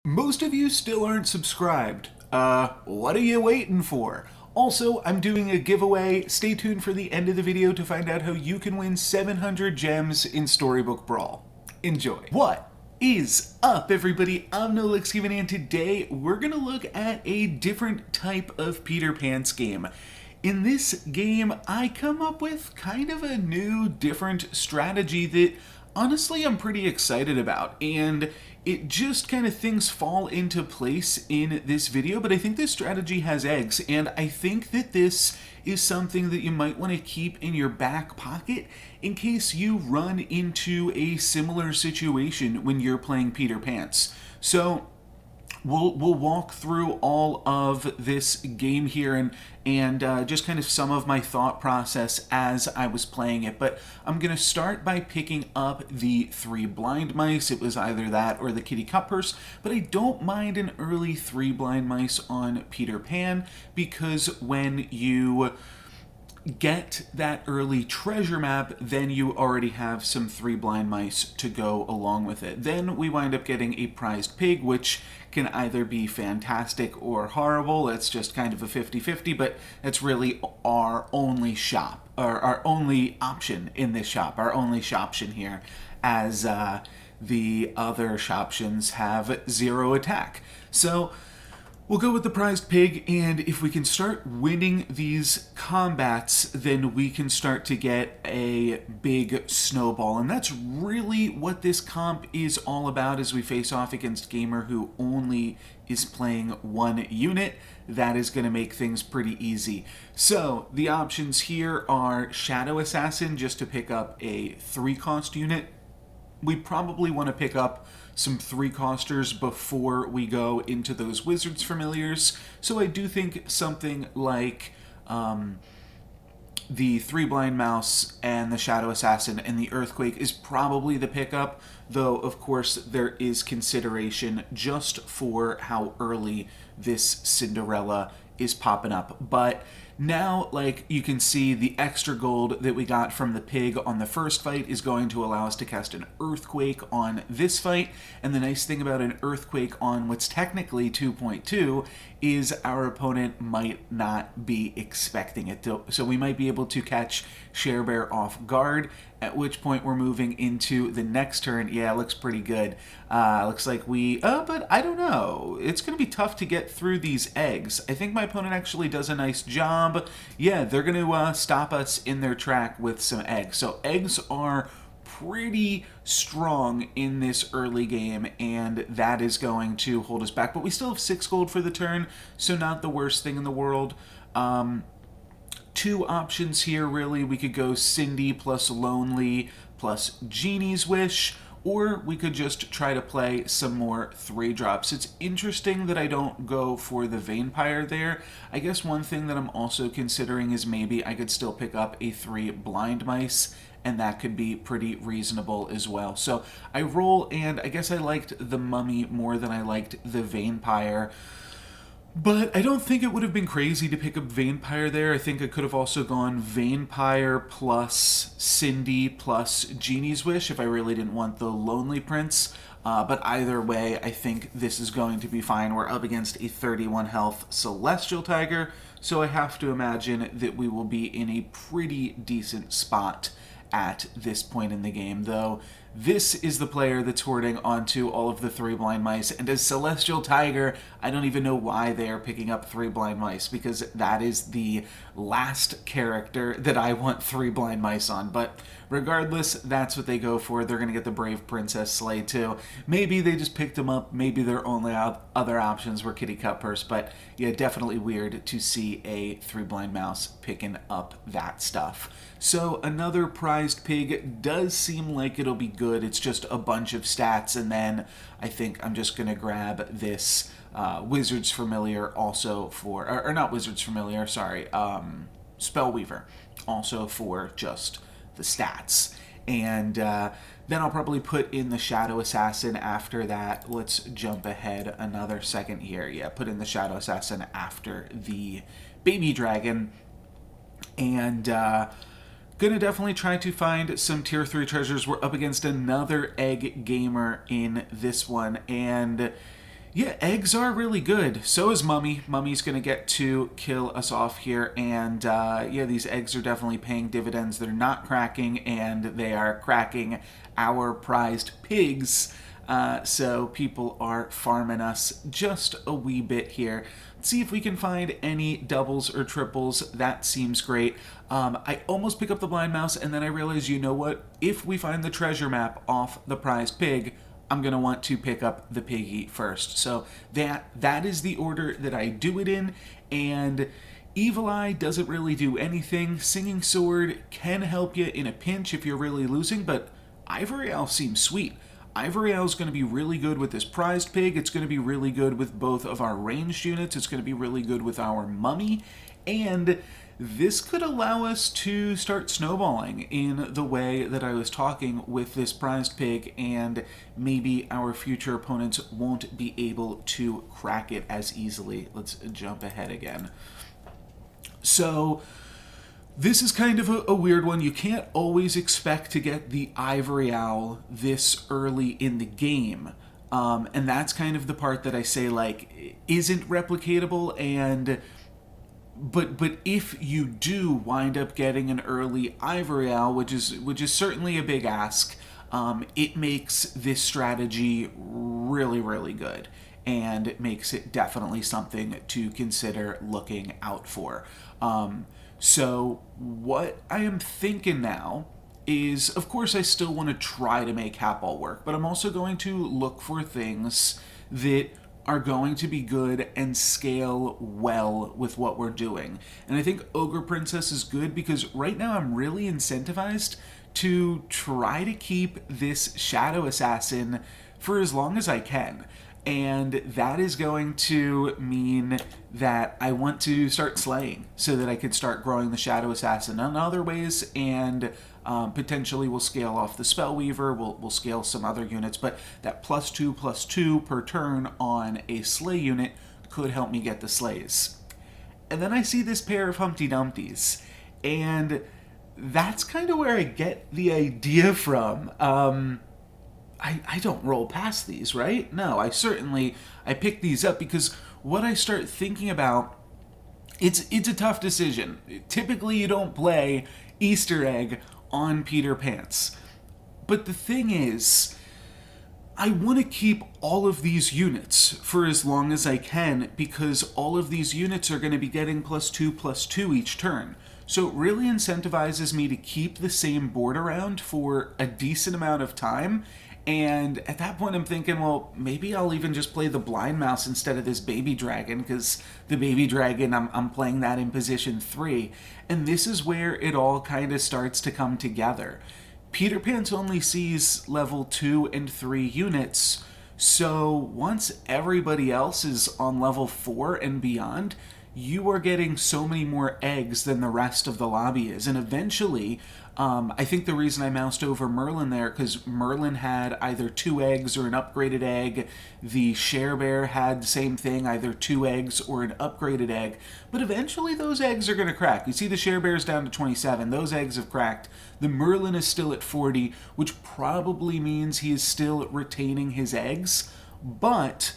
Most of you still aren't subscribed. What are you waiting for? Also, I'm doing a giveaway. Stay tuned for the end of the video to find out how you can win 700 gems in Storybook Brawl. Enjoy. What is up, everybody? I'm NoLucksGiven, and today we're gonna look at a different type of Peter Pan's game. In this game, I come up with kind of a new, different strategy that honestly I'm pretty excited about, and it just kind of things fall into place in this video, but I think this strategy has eggs, and I think that this is something that you might want to keep in your back pocket in case you run into a similar situation when you're playing Peter Pan's. So We'll walk through all of this game here and just kind of some of my thought process as I was playing it. But I'm going to start by picking up the 3 blind mice. It was either that or the kitty cup purse, but I don't mind an early 3 blind mice on Peter Pan because when you get that early treasure map, then you already have some 3 blind mice to go along with it. Then we wind up getting a prized pig, which can either be fantastic or horrible. It's just kind of a 50-50, but it's really our only shop, or our only option in this shop, our only shoption here, as the other shoptions have 0 attack. So we'll go with the prized pig, and if we can start winning these combats, then we can start to get a big snowball. And that's really what this comp is all about as we face off against Gamer, who only is playing 1 unit. That is going to make things pretty easy. So the options here are Shadow Assassin, just to pick up a 3-cost unit. We probably want to pick up some 3-costers before we go into those Wizards Familiars. So I do think something like the 3 Blind Mouse and the Shadow Assassin and the Earthquake is probably the pickup, though of course there is consideration just for how early this Cinderella is popping up. But now, like, you can see the extra gold that we got from the pig on the first fight is going to allow us to cast an Earthquake on this fight. And the nice thing about an Earthquake on what's technically 2.2 is our opponent might not be expecting it. So we might be able to catch Sharebear off guard, at which point we're moving into the next turn. Yeah, it looks pretty good. Looks like but I don't know. It's going to be tough to get through these eggs. I think my opponent actually does a nice job. Yeah, they're going to stop us in their track with some eggs. So eggs are pretty strong in this early game, and that is going to hold us back. But we still have 6 gold for the turn, so not the worst thing in the world. 2 options here, really. We could go Cindy plus Lonely plus Genie's Wish, or we could just try to play some more 3-drops. It's interesting that I don't go for the Vampire there. I guess one thing that I'm also considering is maybe I could still pick up a 3 Blind Mice, and that could be pretty reasonable as well. So I roll, and I guess I liked the Mummy more than I liked the Vampire. But I don't think it would have been crazy to pick up Vampire there. I think I could have also gone Vampire plus Cindy plus Genie's Wish if I really didn't want the Lonely Prince. But either way, I think this is going to be fine. We're up against a 31 health Celestial Tiger, so I have to imagine that we will be in a pretty decent spot at this point in the game, though this is the player that's hoarding onto all of the 3 blind mice, and as Celestial Tiger, I don't even know why they are picking up 3 blind mice, because that is the last character that I want 3 blind mice on. But regardless, that's what they go for. They're going to get the Brave Princess Slay too. Maybe they just picked them up, maybe their only other options were Kitty Cup Purse, but yeah, definitely weird to see a 3 blind mouse picking up that stuff. So another prized pig does seem like it'll be good. It's just a bunch of stats, and then I think I'm just going to grab this Wizard's Familiar also for, or not Wizard's Familiar, sorry, Spellweaver, also for just the stats. And then I'll probably put in the Shadow Assassin after that. Let's jump ahead another second here. Yeah, put in the Shadow Assassin after the Baby Dragon. And Gonna definitely try to find some tier 3 treasures. We're up against another egg gamer in this one, and Yeah, eggs are really good. So is Mummy. Mummy's going to get to kill us off here. And yeah, these eggs are definitely paying dividends. They're not cracking, and they are cracking our prized pigs. So people are farming us just a wee bit here. Let's see if we can find any doubles or triples. That seems great. I almost pick up the blind mouse, and then I realize, you know what? If we find the treasure map off the prized pig, I'm going to want to pick up the piggy first. So that is the order that I do it in. And Evil Eye doesn't really do anything. Singing Sword can help you in a pinch if you're really losing, but Ivory Owl seems sweet. Ivory Owl is going to be really good with this prized pig. It's going to be really good with both of our ranged units. It's going to be really good with our mummy. And this could allow us to start snowballing in the way that I was talking with this prized pig, and maybe our future opponents won't be able to crack it as easily. Let's jump ahead again. So this is kind of a weird one. You can't always expect to get the Ivory Owl this early in the game. And that's kind of the part that I say, like, isn't replicatable. And But if you do wind up getting an early Ivory Owl, which is certainly a big ask, it makes this strategy really, really good, and it makes it definitely something to consider looking out for. So what I am thinking now is, of course, I still want to try to make Hatball work, but I'm also going to look for things that are going to be good and scale well with what we're doing. And I think Ogre Princess is good because right now I'm really incentivized to try to keep this Shadow Assassin for as long as I can. And that is going to mean that I want to start slaying so that I can start growing the Shadow Assassin in other ways, and potentially we'll scale off the Spellweaver, we'll scale some other units, but that +2/+2 per turn on a slay unit could help me get the slays. And then I see this pair of Humpty Dumptys, and that's kind of where I get the idea from. I don't roll past these, right? No, I pick these up because what I start thinking about, it's a tough decision. Typically you don't play Easter egg on Peter Pants. But the thing is, I want to keep all of these units for as long as I can, because all of these units are going to be getting +2/+2 each turn. So it really incentivizes me to keep the same board around for a decent amount of time. And at that point I'm thinking, well, maybe I'll even just play the blind mouse instead of this baby dragon, because the baby dragon, I'm playing that in position 3. And this is where it all kind of starts to come together. Peter Pants only sees level 2 and 3 units, so once everybody else is on level 4 and beyond, you are getting so many more eggs than the rest of the lobby is. And eventually, I think the reason I moused over Merlin there, because Merlin had either 2 eggs or an upgraded egg. The Share Bear had the same thing, either 2 eggs or an upgraded egg. But eventually those eggs are going to crack. You see the Share Bear's down to 27. Those eggs have cracked. The Merlin is still at 40, which probably means he is still retaining his eggs. But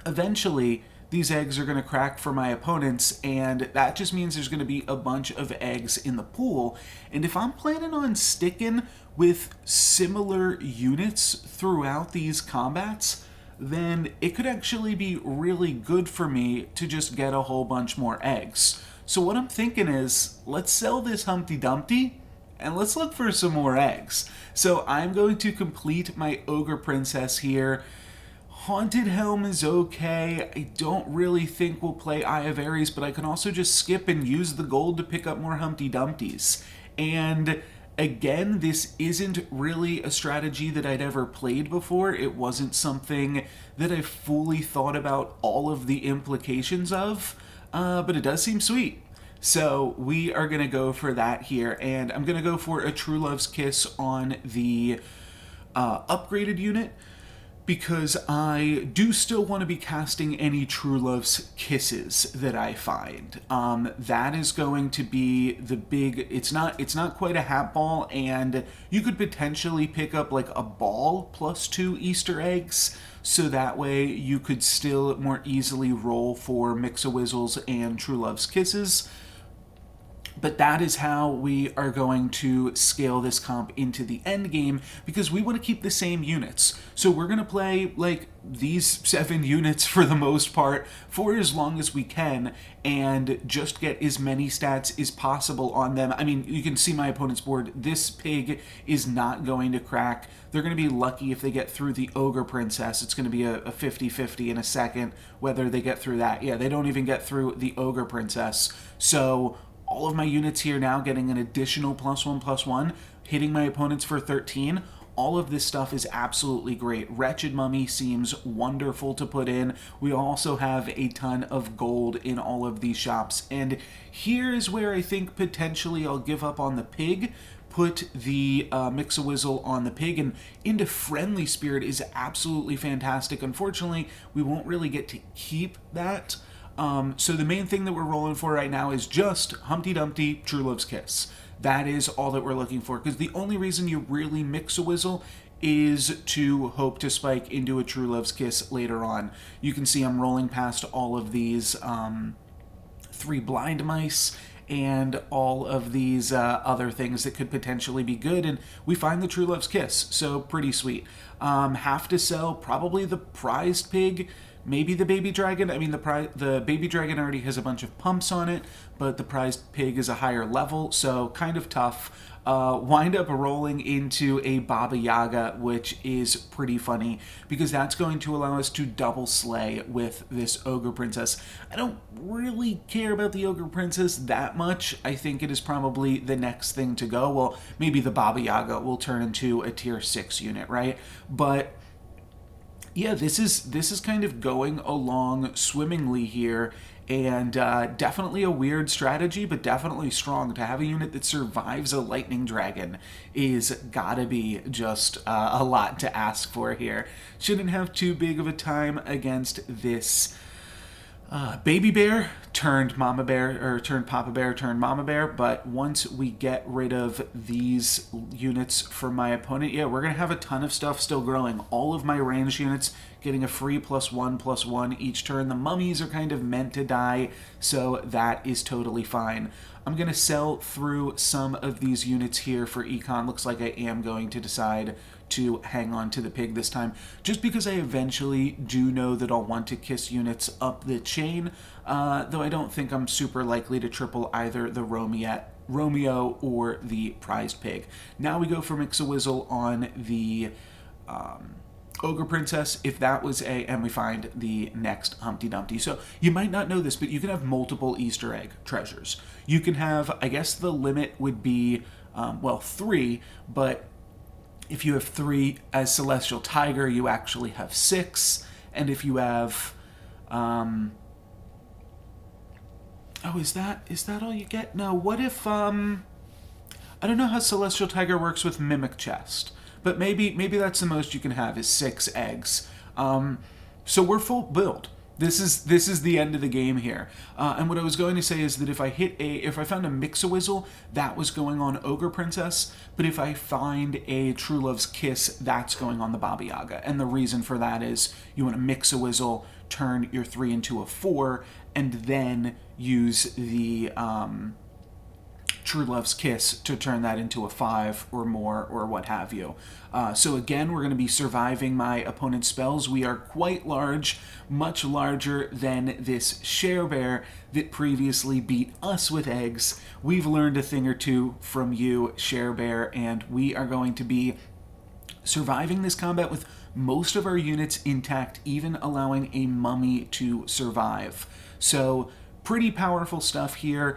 eventually these eggs are going to crack for my opponents, and that just means there's going to be a bunch of eggs in the pool. And if I'm planning on sticking with similar units throughout these combats, then it could actually be really good for me to just get a whole bunch more eggs. So what I'm thinking is, let's sell this Humpty Dumpty, and let's look for some more eggs. So I'm going to complete my Ogre Princess here. Haunted Helm is okay. I don't really think we'll play Eye of Ares, but I can also just skip and use the gold to pick up more Humpty Dumptys. And again, this isn't really a strategy that I'd ever played before. It wasn't something that I fully thought about all of the implications of, but it does seem sweet. So we are going to go for that here, and I'm going to go for a True Love's Kiss on the upgraded unit, because I do still want to be casting any True Love's Kisses that I find. That is going to be the big, it's not quite a hat ball, and you could potentially pick up like a ball +2 Easter eggs. so that way you could still more easily roll for Mix-a-Wizzles and True Love's Kisses. But that is how we are going to scale this comp into the end game, because we want to keep the same units. So we're going to play like these 7 units for the most part for as long as we can and just get as many stats as possible on them. I mean, you can see my opponent's board. This pig is not going to crack. They're going to be lucky if they get through the Ogre Princess. It's going to be a 50-50 in a second whether they get through that. Yeah, they don't even get through the Ogre Princess. So all of my units here now getting an additional +1/+1, hitting my opponents for 13. All of this stuff is absolutely great. Wretched Mummy seems wonderful to put in. We also have a ton of gold in all of these shops. And here is where I think potentially I'll give up on the pig, put the Mix-a-Wizzle on the pig, and into Friendly Spirit is absolutely fantastic. Unfortunately, we won't really get to keep that. So the main thing that we're rolling for right now is just Humpty Dumpty, True Love's Kiss. That is all that we're looking for, because the only reason you really Mix-a-Wizzle is to hope to spike into a True Love's Kiss later on. You can see I'm rolling past all of these 3 blind mice and all of these other things that could potentially be good, and we find the True Love's Kiss, so pretty sweet. Have to sell probably the prized pig, maybe the baby dragon. I mean, the baby dragon already has a bunch of pumps on it, but the prized pig is a higher level, so kind of tough. Wind up rolling into a Baba Yaga, which is pretty funny, because that's going to allow us to double slay with this Ogre Princess. I don't really care about the Ogre Princess that much. I think it is probably the next thing to go. Well, maybe the Baba Yaga will turn into a tier 6 unit, right? But yeah, this is kind of going along swimmingly here, and definitely a weird strategy, but definitely strong. To have a unit that survives a lightning dragon is gotta be just a lot to ask for here. Shouldn't have too big of a time against this baby bear turned mama bear, or turned papa bear turned mama bear. But once we get rid of these units for my opponent, yeah, we're gonna have a ton of stuff still growing. All of my ranged units getting a free +1/+1 each turn. The mummies are kind of meant to die, so that is totally fine. I'm gonna sell through some of these units here for econ. Looks like I am going to decide to hang on to the pig this time, just because I eventually do know that I'll want to kiss units up the chain, though I don't think I'm super likely to triple either the Romeo or the prized pig. Now we go for Mix-a-Wizzle on the Ogre Princess, if that was and we find the next Humpty Dumpty. So you might not know this, but you can have multiple Easter egg treasures. You can have, I guess the limit would be, 3, but if you have 3 as Celestial Tiger, you actually have 6. And if you have, is that all you get? No, what if, I don't know how Celestial Tiger works with Mimic Chest, but maybe that's the most you can have is 6 eggs. So we're full build. This is the end of the game here. And what I was going to say is that if I found a Mix-a-Wizzle, that was going on Ogre Princess, but if I find a True Love's Kiss, that's going on the Baba Yaga. And the reason for that is you want to Mix-a-Wizzle, turn your 3 into a 4, and then use the True Love's Kiss to turn that into a 5 or more, or what have you. So again, we're going to be surviving my opponent's spells. We are quite large, much larger than this Share Bear that previously beat us with eggs. We've learned a thing or two from you, Share Bear, and we are going to be surviving this combat with most of our units intact, even allowing a mummy to survive. So pretty powerful stuff here.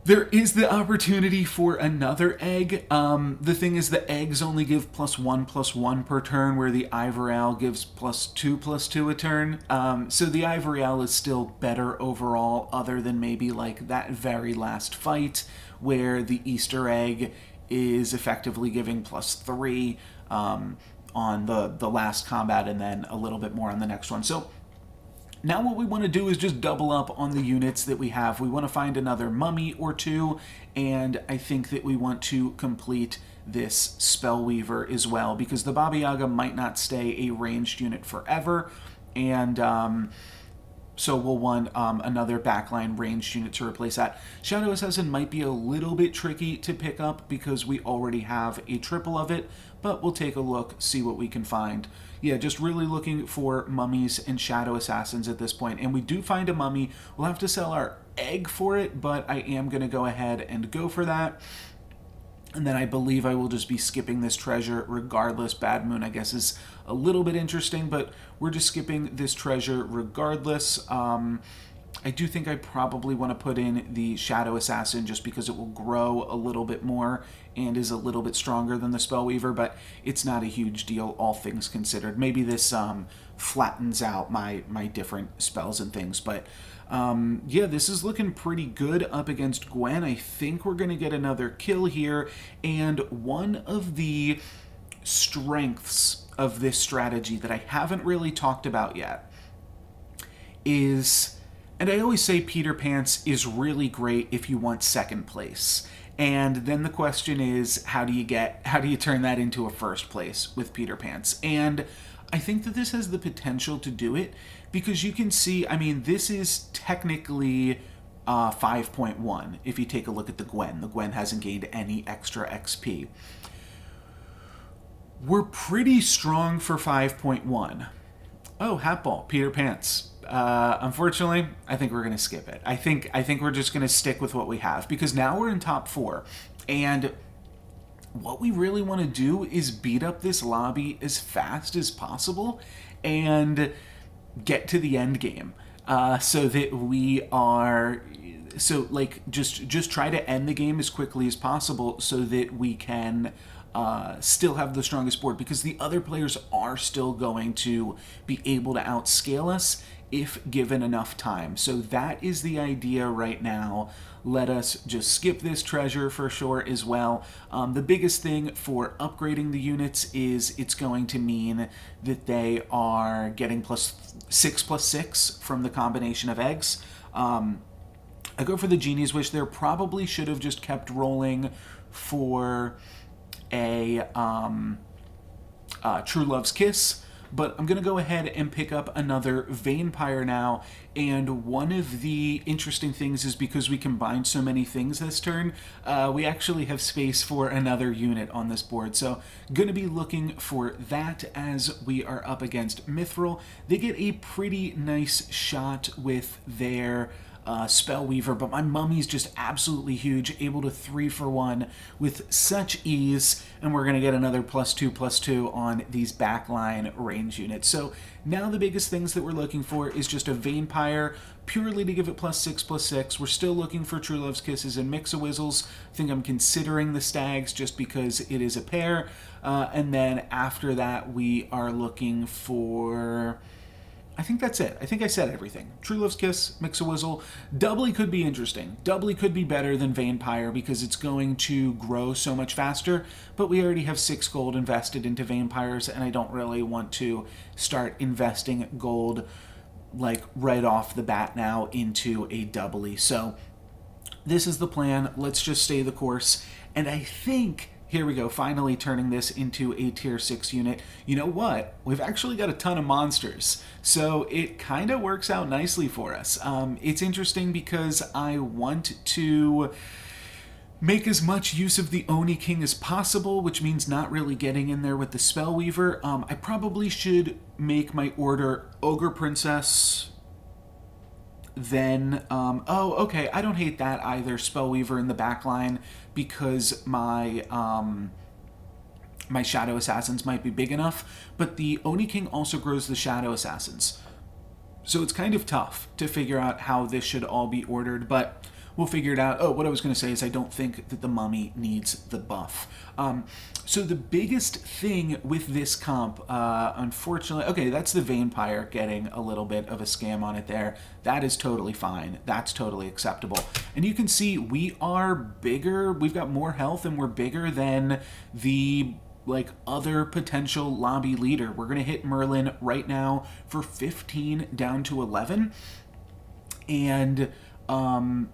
There is the opportunity for another egg. The thing is, the eggs only give +1/+1 per turn, where the Ivory Owl gives +2/+2 a turn. So the Ivory Owl is still better overall, other than maybe like that very last fight, where the Easter egg is effectively giving +3 on the last combat, and then a little bit more on the next one. So Now what we want to do is just double up on the units that we have. We want to find another mummy or two, and I think that we want to complete this Spellweaver as well, because the Baba Yaga might not stay a ranged unit forever, and so we'll want another backline ranged unit to replace that. Shadow Assassin might be a little bit tricky to pick up because we already have a triple of it, but we'll take a look, see what we can find. Yeah, just really looking for mummies and Shadow Assassins at this point. And we do find a mummy. We'll have to sell our egg for it, but I am going to go ahead and go for that. And then I believe I will just be skipping this treasure regardless. Bad Moon, I guess, is a little bit interesting, but we're just skipping this treasure regardless. I do think I probably want to put in the Shadow Assassin just because it will grow a little bit more and is a little bit stronger than the Spellweaver, but it's not a huge deal, all things considered. Maybe this flattens out my different spells and things, but yeah, this is looking pretty good up against Gwen. I think we're going to get another kill here, and one of the strengths of this strategy that I haven't really talked about yet is, and I always say Peter Pants is really great if you want second place. And then the question is, how do you turn that into a first place with Peter Pants? And I think that this has the potential to do it because you can see, I mean, this is technically 5.1 if you take a look at the Gwen. The Gwen hasn't gained any extra XP. We're pretty strong for 5.1. Oh, Hatball, Peter Pants. Unfortunately, I think we're going to skip it. I think we're just going to stick with what we have because now we're in top 4. And what we really want to do is beat up this lobby as fast as possible and get to the end game. So that we are, so like just try to end the game as quickly as possible so that we can still have the strongest board, because the other players are still going to be able to outscale us if given enough time. So that is the idea right now. Let us just skip this treasure for sure as well. The biggest thing for upgrading the units is it's going to mean that they are getting +6/+6 from the combination of eggs. I go for the Genie's Wish there. Probably should have just kept rolling for a True Love's Kiss, but I'm going to go ahead and pick up another Vampire now, and one of the interesting things is because we combined so many things this turn, we actually have space for another unit on this board, so going to be looking for that as we are up against Mithril. They get a pretty nice shot with their Spellweaver, but my mummy's just absolutely huge, able to 3-for-1 with such ease, and we're going to get another +2/+2 on these backline range units. So now the biggest things that we're looking for is just a Vampire, purely to give it +6/+6. We're still looking for True Love's Kisses and Mix-a-Wizzles. I think I'm considering the Stags just because it is a pair, and then after that we are looking for, I think that's it. I think I said everything. True Love's Kiss, Mix-a-Wizzle. Doubly could be interesting. Doubly could be better than Vampire because it's going to grow so much faster, but we already have 6 gold invested into Vampires, and I don't really want to start investing gold like right off the bat now into a doubly. So this is the plan. Let's just stay the course. And I think, here we go, finally turning this into a tier 6 unit. You know what? We've actually got a ton of monsters, so it kind of works out nicely for us. It's interesting because I want to make as much use of the Oni King as possible, which means not really getting in there with the Spellweaver. I probably should make my order Ogre Princess, then, oh, okay, I don't hate that either, Spellweaver in the backline, because my my Shadow Assassins might be big enough, but the Oni King also grows the Shadow Assassins. So it's kind of tough to figure out how this should all be ordered, but we'll figure it out. Oh, what I was going to say is I don't think that the mummy needs the buff. So the biggest thing with this comp, unfortunately, okay, that's the Vampire getting a little bit of a scam on it there. That is totally fine. That's totally acceptable. And you can see we are bigger. We've got more health and we're bigger than the like other potential lobby leader. We're going to hit Merlin right now for 15 down to 11. And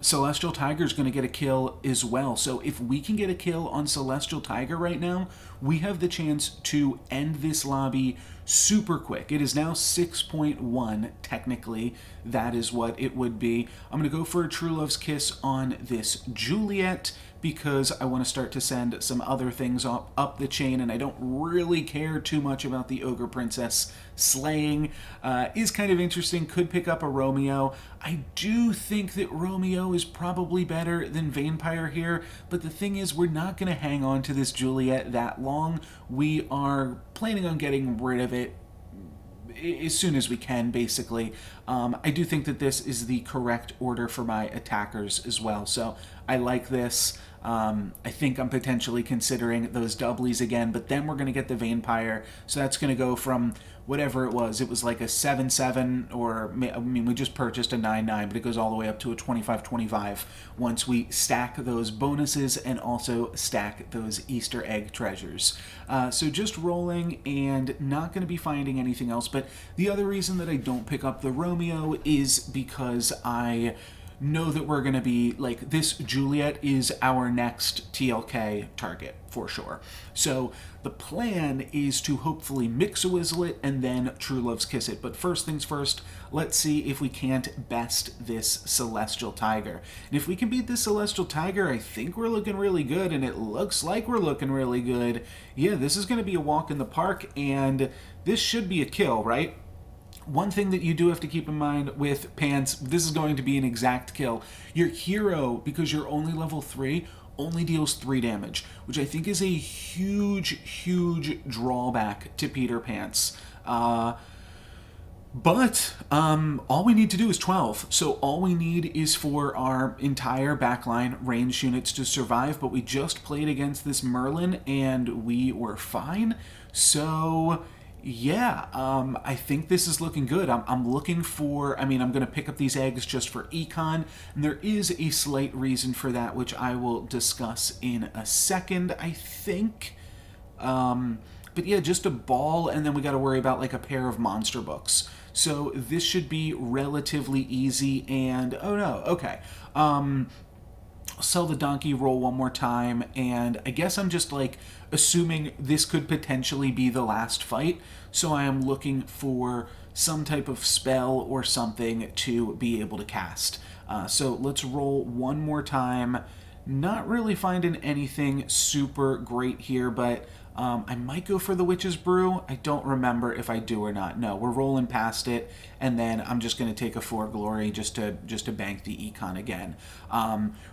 Celestial Tiger is going to get a kill as well. So if we can get a kill on Celestial Tiger right now, we have the chance to end this lobby super quick. It is now 6.1, technically. That is what it would be. I'm going to go for a True Love's Kiss on this Juliet, because I want to start to send some other things up the chain, and I don't really care too much about the Ogre Princess slaying. Is kind of interesting, could pick up a Romeo. I do think that Romeo is probably better than Vampire here, but the thing is, we're not going to hang on to this Juliet that long. We are planning on getting rid of it as soon as we can, basically. I do think that this is the correct order for my attackers as well, so I like this. I think I'm potentially considering those doublies again, but then we're going to get the Vampire, so that's going to go from whatever it was like a 7-7, or, I mean, we just purchased a 9-9, but it goes all the way up to a 25-25 once we stack those bonuses and also stack those Easter egg treasures. So just rolling and not going to be finding anything else, but the other reason that I don't pick up the Romeo is because I know that we're going to be, like, this Juliet is our next TLK target, for sure. So the plan is to hopefully Mix-a-Wizzle it and then True Love's Kiss it. But first things first, let's see if we can't best this Celestial Tiger. And if we can beat this Celestial Tiger, I think we're looking really good, and it looks like we're looking really good. Yeah, this is going to be a walk in the park, and this should be a kill, right? One thing that you do have to keep in mind with Pants, this is going to be an exact kill. Your hero, because you're only level 3, only deals 3 damage, which I think is a huge, huge drawback to Peter Pants. But all we need to do is 12. So all we need is for our entire backline ranged units to survive, but we just played against this Merlin and we were fine. So yeah, I think this is looking good. I'm looking for, I mean, I'm going to pick up these eggs just for econ, and there is a slight reason for that, which I will discuss in a second, I think. But yeah, just a ball, and then we got to worry about like a pair of monster books. So this should be relatively easy, and oh no, okay. Sell the donkey, roll one more time, and I guess I'm just like assuming this could potentially be the last fight, so I am looking for some type of spell or something to be able to cast. So let's roll one more time. Not really finding anything super great here, but I might go for the Witch's Brew. I don't remember if I do or not. No, we're rolling past it, and then I'm just going to take a 4 glory just to bank the econ again.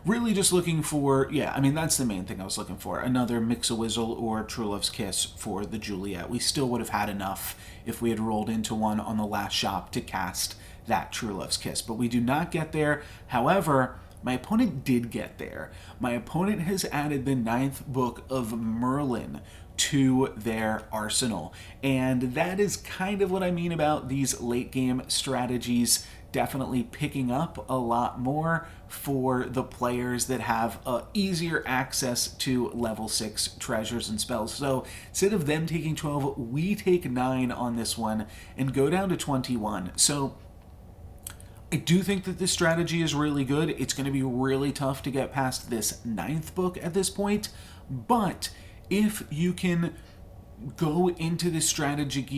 Really just looking for, yeah, I mean, that's the main thing I was looking for. Another Mix-a-Wizzle or True Love's Kiss for the Juliet. We still would have had enough if we had rolled into one on the last shop to cast that True Love's Kiss, but we do not get there. However, my opponent did get there. My opponent has added the 9th book of Merlin to their arsenal, and that is kind of what I mean about these late game strategies definitely picking up a lot more for the players that have easier access to level 6 treasures and spells. So instead of them taking 12, we take 9 on this one and go down to 21. So I do think that this strategy is really good. It's going to be really tough to get past this 9th book at this point, but if you can go into this strategy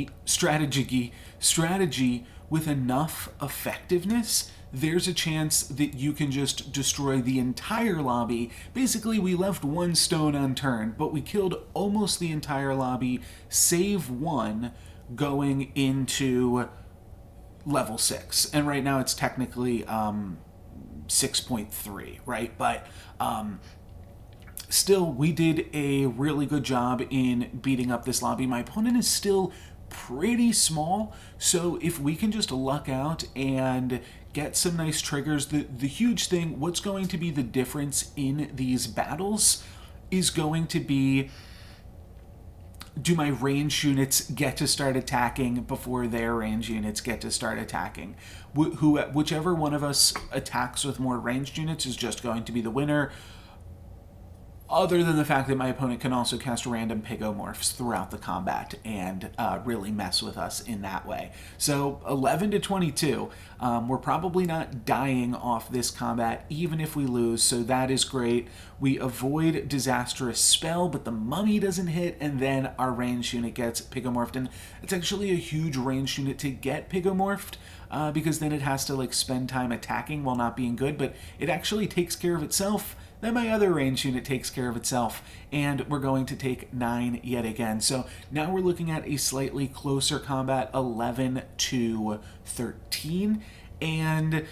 with enough effectiveness, there's a chance that you can just destroy the entire lobby. Basically, we left one stone unturned, but we killed almost the entire lobby, save one, going into level 6. And right now it's technically 6.3, right? But still, we did a really good job in beating up this lobby. My opponent is still pretty small, so if we can just luck out and get some nice triggers, the huge thing, what's going to be the difference in these battles is going to be, do my range units get to start attacking before their range units get to start attacking? Whichever one of us attacks with more ranged units is just going to be the winner. other than the fact that my opponent can also cast random pigomorphs throughout the combat and really mess with us in that way. So 11 to 22, we're probably not dying off this combat even if we lose, so that is great. We avoid Disastrous Spell, but the Mummy doesn't hit, and then our ranged unit gets pigomorphed, and it's actually a huge ranged unit to get pigomorphed, because then it has to like spend time attacking while not being good, but it actually takes care of itself. Then my other range unit takes care of itself, and we're going to take 9 yet again. So now we're looking at a slightly closer combat, 11 to 13, and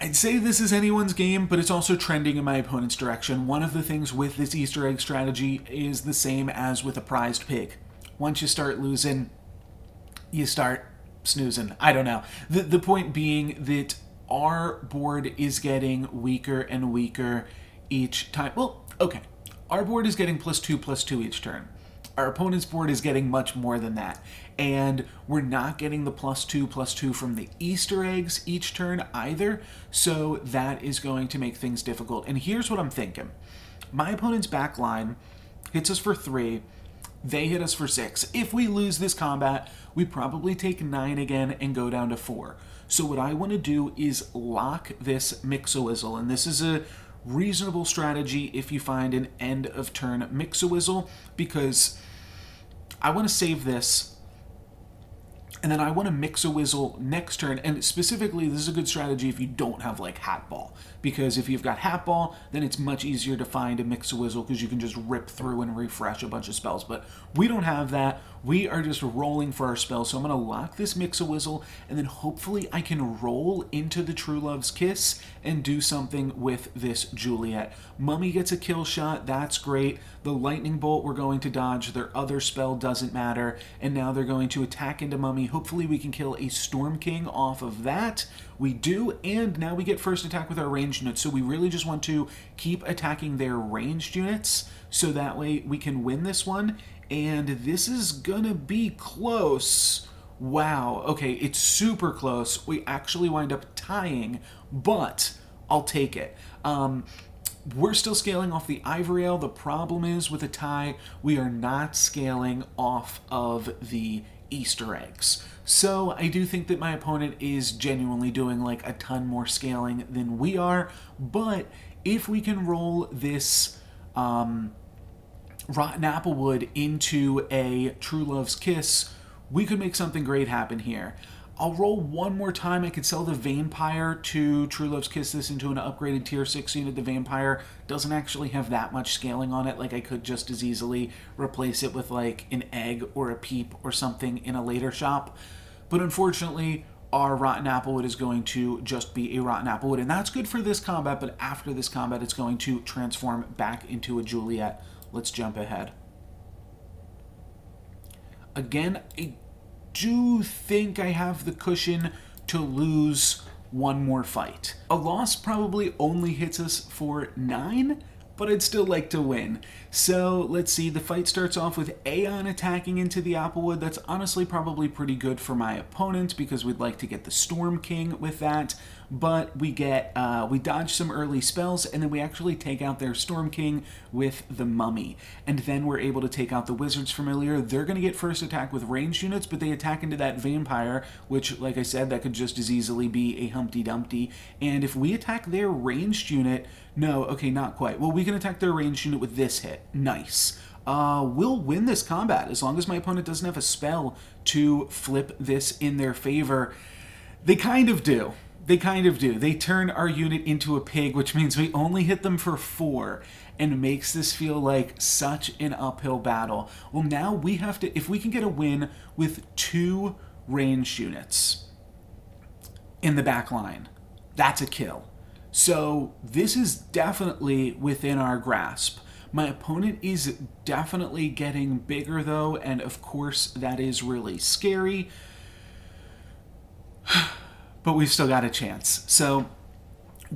I'd say this is anyone's game, but it's also trending in my opponent's direction. One of the things with this Easter egg strategy is the same as with a prized pig. Once you start losing, you start snoozing. I don't know. The point being that our board is getting weaker and weaker each time. Well, okay. Our board is getting +2/+2 each turn. Our opponent's board is getting much more than that. And we're not getting the +2/+2 from the Easter eggs each turn either. So that is going to make things difficult. And here's what I'm thinking. My opponent's back line hits us for 3. They hit us for 6. If we lose this combat, we probably take 9 again and go down to 4. So what I want to do is lock this Mix-a-Wizzle, and this is a reasonable strategy if you find an end of turn Mix-a-Wizzle, because I want to save this, and then I want to Mix-a-Wizzle next turn, and specifically this is a good strategy if you don't have like Hat Ball, because if you've got Hat Ball, then it's much easier to find a Mix-a-Wizzle because you can just rip through and refresh a bunch of spells, but we don't have that. We are just rolling for our spells, so I'm going to lock this Mix-a-Wizzle, and then hopefully I can roll into the True Love's Kiss and do something with this Juliet. Mummy gets a kill shot, that's great. The Lightning Bolt we're going to dodge, their other spell doesn't matter, and now they're going to attack into Mummy. Hopefully we can kill a Storm King off of that. We do, and now we get first attack with our ranged units, so we really just want to keep attacking their ranged units, so that way we can win this one. And this is gonna be close. Wow, okay, it's super close. We actually wind up tying, but I'll take it. We're still scaling off the Ivory Ale. The problem is with a tie, we are not scaling off of the Easter eggs. So I do think that my opponent is genuinely doing like a ton more scaling than we are, but if we can roll this Rotten Applewood into a True Love's Kiss, we could make something great happen here. I'll roll one more time. I could sell the Vampire to True Love's Kiss this into an upgraded tier 6 unit. The Vampire doesn't actually have that much scaling on it. Like, I could just as easily replace it with like an egg or a peep or something in a later shop. But unfortunately, our Rotten Applewood is going to just be a Rotten Applewood, and that's good for this combat, but after this combat it's going to transform back into a Juliet. Let's jump ahead. Again, I do think I have the cushion to lose one more fight. A loss probably only hits us for 9, but I'd still like to win. So let's see, the fight starts off with Aeon attacking into the Applewood. That's honestly probably pretty good for my opponent because we'd like to get the Storm King with that. But we dodge some early spells, and then we actually take out their Storm King with the Mummy. And then we're able to take out the Wizard's Familiar. They're going to get first attack with ranged units, but they attack into that Vampire, which, like I said, that could just as easily be a Humpty Dumpty. And if we attack their ranged unit, no, okay, not quite. Well, we can attack their ranged unit with this hit. Nice. We'll win this combat as long as my opponent doesn't have a spell to flip this in their favor. They kind of do. They kind of do. They turn our unit into a pig, which means we only hit them for 4, and makes this feel like such an uphill battle. Well, now we have to, if we can get a win with 2 ranged units in the back line, that's a kill. So this is definitely within our grasp. My opponent is definitely getting bigger though, and of course that is really scary. But we've still got a chance. So,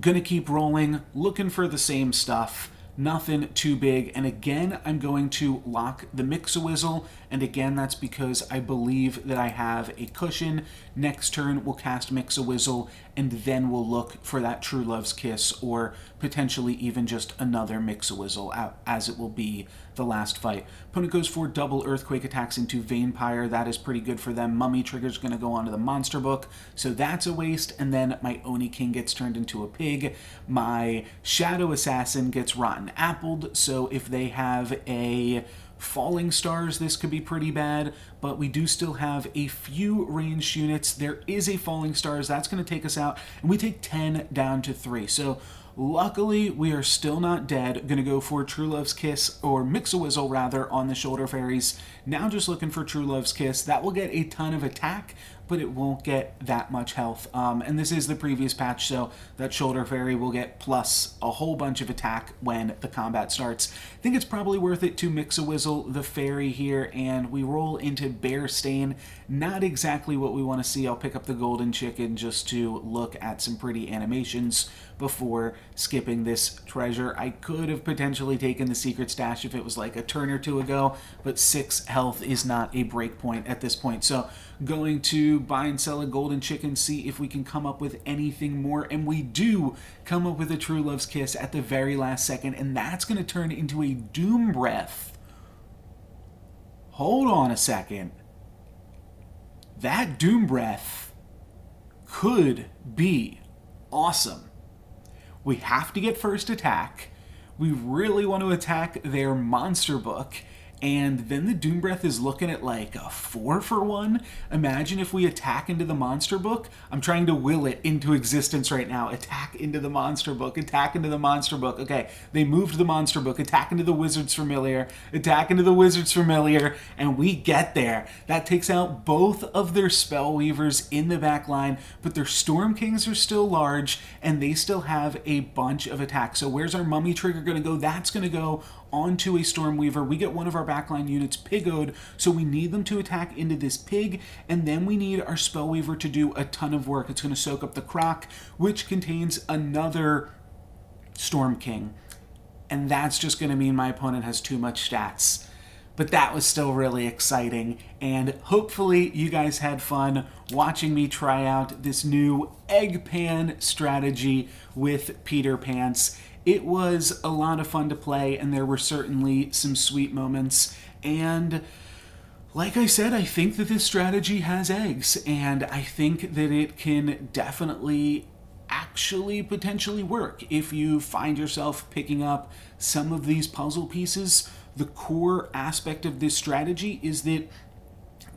gonna keep rolling, looking for the same stuff. nothing too big. And again, I'm going to lock the Mix-a-Wizzle, and again, that's because I believe that I have a cushion. Next turn, we'll cast Mix-a-Wizzle, and then we'll look for that True Love's Kiss, or potentially even just another Mix-a-Wizzle, as it will be the last fight. Opponent goes for double Earthquake attacks into Vampire. That is pretty good for them. Mummy Trigger's going to go onto the Monster Book, so that's a waste. And then my Oni King gets turned into a pig. My Shadow Assassin gets Rotten Appled, so if they have a Falling Stars, this could be pretty bad, but we do still have a few ranged units. There is a Falling Stars, that's going to take us out, and we take 10 down to 3. So luckily, we are still not dead. Going to go for True Love's Kiss, or Mix-a-Wizzle rather, on the Shoulder Fairies. Now just looking for True Love's Kiss. That will get a ton of attack, but it won't get that much health. And this is the previous patch, so that Shoulder Fairy will get plus a whole bunch of attack when the combat starts. I think it's probably worth it to Mix-a-Wizzle the Fairy here, and we roll into Bear Stain. Not exactly what we want to see. I'll pick up the Golden Chicken just to look at some pretty animations before skipping this treasure. I could have potentially taken the Secret Stash if it was like a turn or two ago, but 6 health is not a break point at this point. So going to buy and sell a Golden Chicken, see if we can come up with anything more, and we do come up with a True Love's Kiss at the very last second, and that's going to turn into a Doom Breath. Hold on a second. That Doom Breath could be awesome. We have to get first attack. We really want to attack their Monster Book, and then the Doom Breath is looking at like a 4-for-1. Imagine if we attack into the Monster Book. I'm trying to will it into existence right now. Attack into the Monster Book, attack into the Monster Book. Okay, they moved the Monster Book, attack into the Wizard's Familiar, attack into the Wizard's Familiar, and we get there. That takes out both of their Spellweavers in the back line, but their Storm Kings are still large, and they still have a bunch of attacks. So where's our Mummy Trigger going to go? That's going to go onto a Stormweaver. We get one of our backline units Piggoed, so we need them to attack into this pig, and then we need our Spellweaver to do a ton of work. It's going to soak up the Croc, which contains another Storm King, and that's just going to mean my opponent has too much stats. But that was still really exciting, and hopefully you guys had fun watching me try out this new egg pan strategy with Peter Pants. It was a lot of fun to play, and there were certainly some sweet moments, and like I said, I think that this strategy has eggs, and I think that it can definitely actually potentially work if you find yourself picking up some of these puzzle pieces. The core aspect of this strategy is that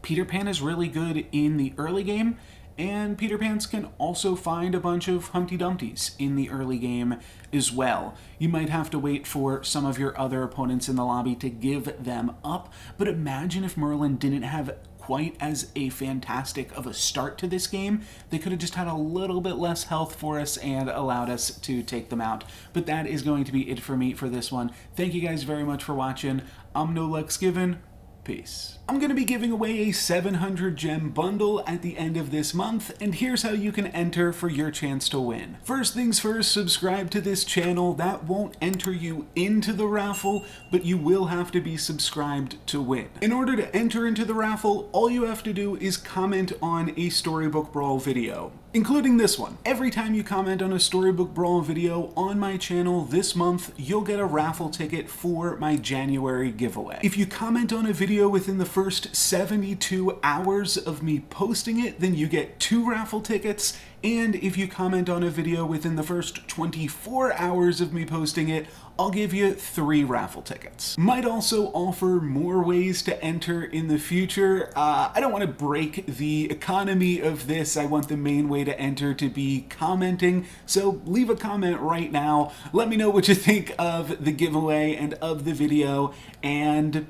Peter Pan is really good in the early game, and Peter Pans can also find a bunch of Humpty Dumptys in the early game as well. You might have to wait for some of your other opponents in the lobby to give them up, but imagine if Merlin didn't have quite as a fantastic of a start to this game. They could have just had a little bit less health for us and allowed us to take them out. But that is going to be it for me for this one. Thank you guys very much for watching. I'm NoLucksGiven. Peace. I'm going to be giving away a 700 gem bundle at the end of this month, and here's how you can enter for your chance to win. First things first, subscribe to this channel. That won't enter you into the raffle, but you will have to be subscribed to win. In order to enter into the raffle, all you have to do is comment on a Storybook Brawl video, including this one. Every time you comment on a Storybook Brawl video on my channel this month, you'll get a raffle ticket for my January giveaway. If you comment on a video within the first 72 hours of me posting it, then you get 2 raffle tickets, and if you comment on a video within the first 24 hours of me posting it, I'll give you 3 raffle tickets. Might also offer more ways to enter in the future. I don't want to break the economy of this. I want the main way to enter to be commenting, so leave a comment right now. Let me know what you think of the giveaway and of the video, and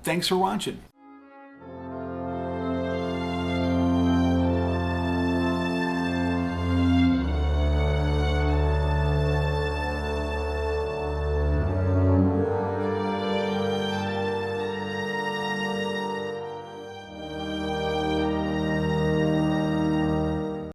thanks for watching.